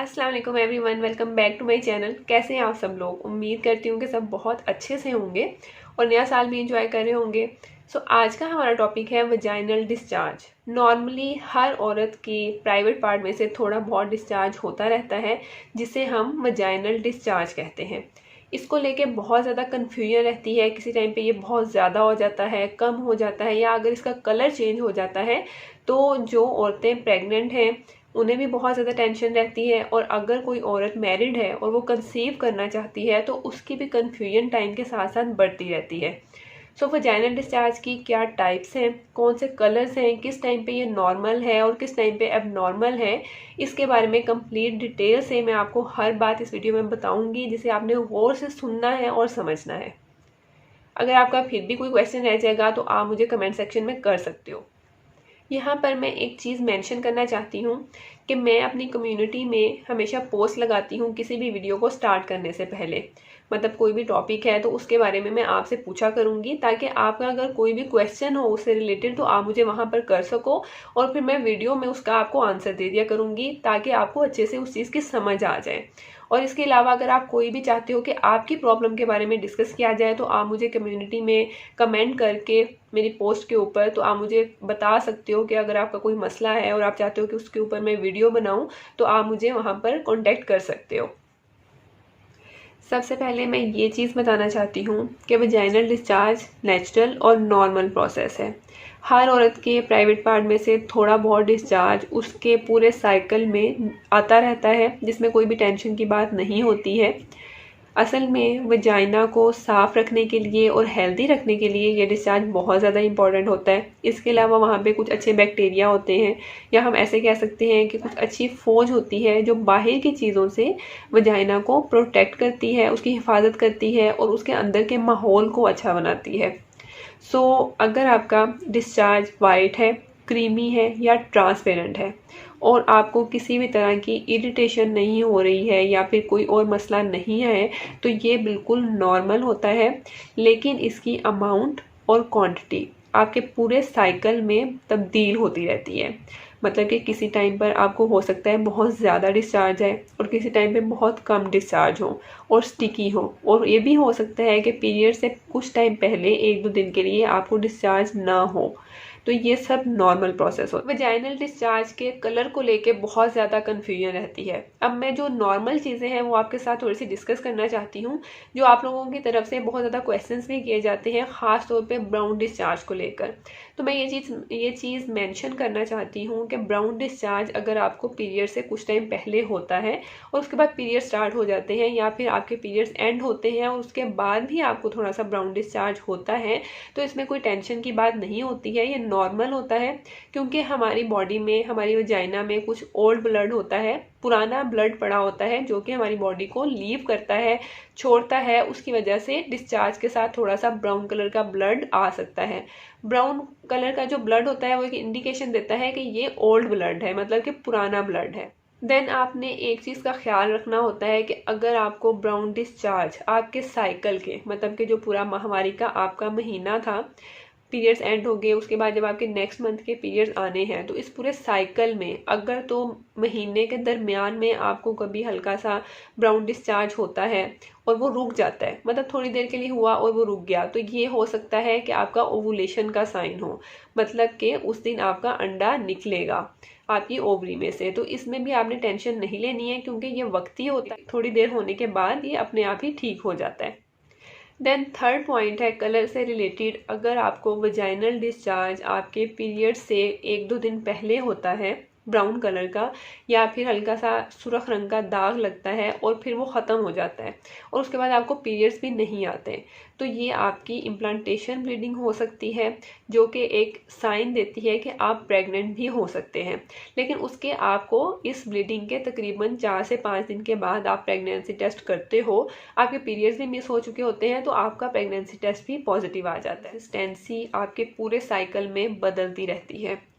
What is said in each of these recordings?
अस्सलाम वालेकुम everyone, welcome back to my channel. कैसे हैं आप सब लोग? उम्मीद करती हूँ कि सब बहुत अच्छे से होंगे और नया साल भी इंजॉय कर रहे होंगे। आज का हमारा टॉपिक है वजाइनल डिस्चार्ज। नॉर्मली हर औरत की प्राइवेट पार्ट में से थोड़ा बहुत डिस्चार्ज होता रहता है, जिसे हम वजाइनल डिस्चार्ज कहते हैं। इसको लेके बहुत ज़्यादा कन्फ्यूजन रहती है। किसी टाइम पे ये बहुत ज़्यादा हो जाता है, कम हो जाता है, या अगर इसका कलर चेंज हो जाता है तो जो औरतें प्रेग्नेंट हैं उन्हें भी बहुत ज़्यादा टेंशन रहती है। और अगर कोई औरत मैरिड है और वो कंसीव करना चाहती है तो उसकी भी कन्फ्यूजन टाइम के साथ साथ बढ़ती रहती है। वजाइनल डिस्चार्ज की क्या टाइप्स हैं, कौन से कलर्स हैं, किस टाइम पे ये नॉर्मल है और किस टाइम पे एबनॉर्मल है, इसके बारे में कंप्लीट डिटेल से मैं आपको हर बात इस वीडियो में बताऊंगी, जिसे आपने गौर से सुनना है और समझना है। अगर आपका फिर भी कोई क्वेश्चन रह जाएगा तो आप मुझे कमेंट सेक्शन में कर सकते हो। यहाँ पर मैं एक चीज़ मेंशन करना चाहती हूँ कि मैं अपनी कम्युनिटी में हमेशा पोस्ट लगाती हूँ किसी भी वीडियो को स्टार्ट करने से पहले। मतलब कोई भी टॉपिक है तो उसके बारे में मैं आपसे पूछा करूँगी, ताकि आपका अगर कोई भी क्वेश्चन हो उससे रिलेटेड तो आप मुझे वहाँ पर कर सको और फिर मैं वीडियो में उसका आपको आंसर दे दिया करूँगी, ताकि आपको अच्छे से उस चीज़ की समझ आ जाए। और इसके अलावा अगर आप कोई भी चाहते हो कि आपकी प्रॉब्लम के बारे में डिस्कस किया जाए तो आप मुझे कम्युनिटी में कमेंट करके मेरी पोस्ट के ऊपर तो आप मुझे बता सकते हो कि अगर आपका कोई मसला है और आप चाहते हो कि उसके ऊपर मैं वीडियो बनाऊं तो आप मुझे वहां पर कांटेक्ट कर सकते हो। सबसे पहले मैं ये चीज़ बताना चाहती हूँ कि वजाइनल डिस्चार्ज नेचुरल और नॉर्मल प्रोसेस है। हर औरत के प्राइवेट पार्ट में से थोड़ा बहुत डिस्चार्ज उसके पूरे साइकिल में आता रहता है, जिसमें कोई भी टेंशन की बात नहीं होती है। असल में वजाइना को साफ़ रखने के लिए और हेल्दी रखने के लिए ये डिस्चार्ज बहुत ज़्यादा इंपॉर्टेंट होता है। इसके अलावा वहाँ पे कुछ अच्छे बैक्टीरिया होते हैं, या हम ऐसे कह सकते हैं कि कुछ अच्छी फ़ौज होती है जो बाहर की चीज़ों से वजाइना को प्रोटेक्ट करती है, उसकी हिफाजत करती है और उसके अंदर के माहौल को अच्छा बनाती है। अगर आपका डिस्चार्ज वाइट है, क्रीमी है या ट्रांसपेरेंट है और आपको किसी भी तरह की इरिटेशन नहीं हो रही है या फिर कोई और मसला नहीं है तो ये बिल्कुल नॉर्मल होता है। लेकिन इसकी अमाउंट और क्वांटिटी आपके पूरे साइकिल में तब्दील होती रहती है। मतलब कि किसी टाइम पर आपको हो सकता है बहुत ज़्यादा डिस्चार्ज है और किसी टाइम पे बहुत कम डिस्चार्ज हो और स्टिकी हो, और ये भी हो सकता है कि पीरियड से कुछ टाइम पहले 1-2 दिन के लिए आपको डिस्चार्ज ना हो। तो ये सब नॉर्मल प्रोसेस हो। वजाइनल डिस्चार्ज के कलर को लेके बहुत ज़्यादा कन्फ्यूजन रहती है। अब मैं जो नॉर्मल चीज़ें हैं वो आपके साथ थोड़ी सी डिस्कस करना चाहती हूँ, जो आप लोगों की तरफ से बहुत ज़्यादा क्वेश्चंस भी किए जाते हैं, ख़ास तौर पे ब्राउन डिस्चार्ज को लेकर। तो मैं ये चीज़ मेंशन करना चाहती हूँ कि ब्राउन डिस्चार्ज अगर आपको पीरियड से कुछ टाइम पहले होता है और उसके बाद पीरियड स्टार्ट हो जाते हैं, या फिर आपके पीरियड्स एंड होते हैं और उसके बाद भी आपको थोड़ा सा ब्राउन डिस्चार्ज होता है, तो इसमें कोई टेंशन की बात नहीं होती है। ये नॉर्मल होता है, क्योंकि हमारी बॉडी में, हमारी वजाइना में कुछ ओल्ड ब्लड होता है, पुराना ब्लड पड़ा होता है, जो कि हमारी बॉडी को लीव करता है, छोड़ता है। उसकी वजह से डिस्चार्ज के साथ थोड़ा सा ब्राउन कलर का ब्लड आ सकता है। ब्राउन कलर का जो ब्लड होता है वो एक इंडिकेशन देता है कि ये ओल्ड ब्लड है, मतलब कि पुराना ब्लड है। देन आपने एक चीज़ का ख्याल रखना होता है कि अगर आपको ब्राउन डिस्चार्ज आपके साइकिल के, मतलब कि जो पूरा माहवारी का आपका महीना था, पीरियड्स एंड हो गए, उसके बाद जब आपके नेक्स्ट मंथ के पीरियड्स आने हैं, तो इस पूरे साइकिल में अगर तो महीने के दरमियान में आपको कभी हल्का सा ब्राउन डिस्चार्ज होता है और वो रुक जाता है, मतलब थोड़ी देर के लिए हुआ और वो रुक गया, तो ये हो सकता है कि आपका ओवुलेशन का साइन हो, मतलब कि उस दिन आपका अंडा निकलेगा आपकी ओवरी में से। तो इसमें भी आपने टेंशन नहीं लेनी है, क्योंकि ये वक्ती होता है, थोड़ी देर होने के बाद ये अपने आप ही ठीक हो जाता है। देन थर्ड पॉइंट है कलर से रिलेटेड। अगर आपको वजाइनल डिस्चार्ज आपके पीरियड से 1-2 दिन पहले होता है ब्राउन कलर का, या फिर हल्का सा सुर्ख रंग का दाग लगता है और फिर वो ख़त्म हो जाता है और उसके बाद आपको पीरियड्स भी नहीं आते, तो ये आपकी इम्प्लांटेशन ब्लीडिंग हो सकती है, जो कि एक साइन देती है कि आप प्रेग्नेंट भी हो सकते हैं। लेकिन उसके आपको इस ब्लीडिंग के तकरीबन 4 से 5 दिन के बाद आप प्रेगनेंसी टेस्ट करते हो, आपके पीरियड्स भी मिस हो चुके होते हैं, तो आपका प्रेगनेंसी टेस्ट भी पॉजिटिव आ जाता है। कंसिस्टेंसी आपके पूरे साइकिल में बदलती रहती है।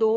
2